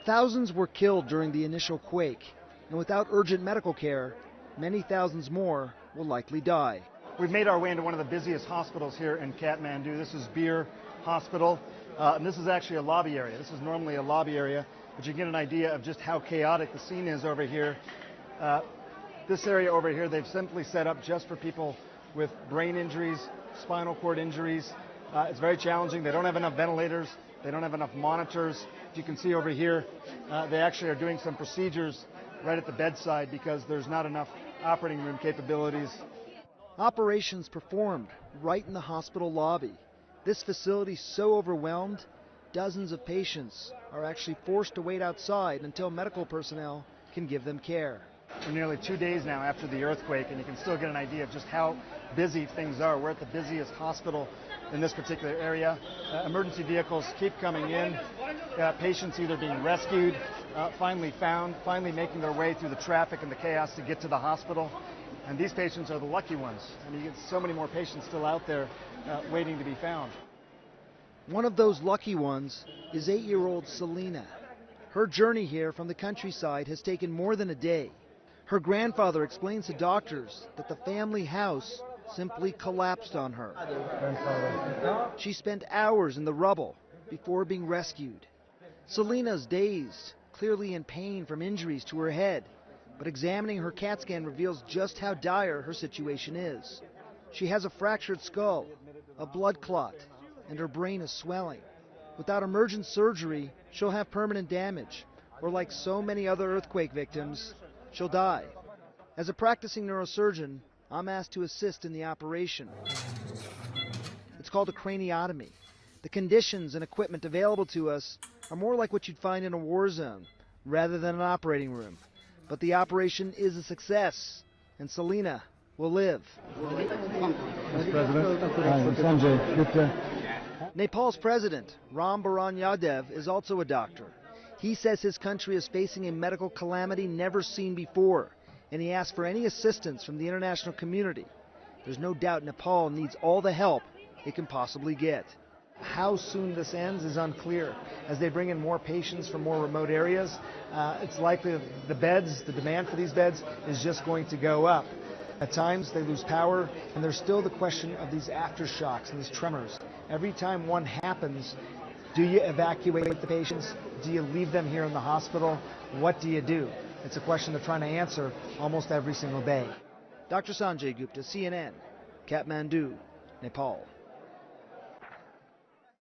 Thousands were killed during the initial quake, and without urgent medical care, many thousands more will likely die. We've made our way into one of the busiest hospitals here in Kathmandu. This is Bir Hospital, and this is actually a lobby area. This is normally a lobby area, but you get an idea of just how chaotic the scene is over here. This area over here, they've simply set up just for people with brain injuries, spinal cord injuries. It's very challenging. They don't have enough ventilators. They don't have enough monitors. As you can see over here, they actually are doing some procedures right at the bedside because there's not enough operating room capabilities. Operations performed right in the hospital lobby. This facility so overwhelmed, dozens of patients are actually forced to wait outside until medical personnel can give them care. We're nearly 2 days now after the earthquake, and you can still get an idea of just how busy things are. We're at the busiest hospital in this particular area. Emergency vehicles keep coming in. Patients either being rescued, finally found, finally making their way through the traffic and the chaos to get to the hospital. And these patients are the lucky ones. I mean, you get so many more patients still out there waiting to be found. One of those lucky ones is 8-year-old Selena. Her journey here from the countryside has taken more than a day. Her grandfather explains to doctors that the family house simply collapsed on her. She spent hours in the rubble before being rescued. Selena's dazed, clearly in pain from injuries to her head, but examining her CAT scan reveals just how dire her situation is. She has a fractured skull, a blood clot, and her brain is swelling. Without emergent surgery, she'll have permanent damage, or like so many other earthquake victims, she'll die. As a practicing neurosurgeon, I'm asked to assist in the operation. It's called a craniotomy. The conditions and equipment available to us are more like what you'd find in a war zone, rather than an operating room. But the operation is a success, and Selena will live. Sanjay Gupta. Nepal's president, Ram Baran Yadev, is also a doctor. He says his country is facing a medical calamity never seen before, and he asks for any assistance from the international community. There's no doubt Nepal needs all the help it can possibly get. How soon this ends is unclear. As they bring in more patients from more remote areas, it's likely the demand for these beds is just going to go up. At times they lose power, and there's still the question of these aftershocks and these tremors. Every time one happens, do you evacuate the patients? Do you leave them here in the hospital? What do you do? It's a question they're trying to answer almost every single day. Dr. Sanjay Gupta, CNN, Kathmandu, Nepal.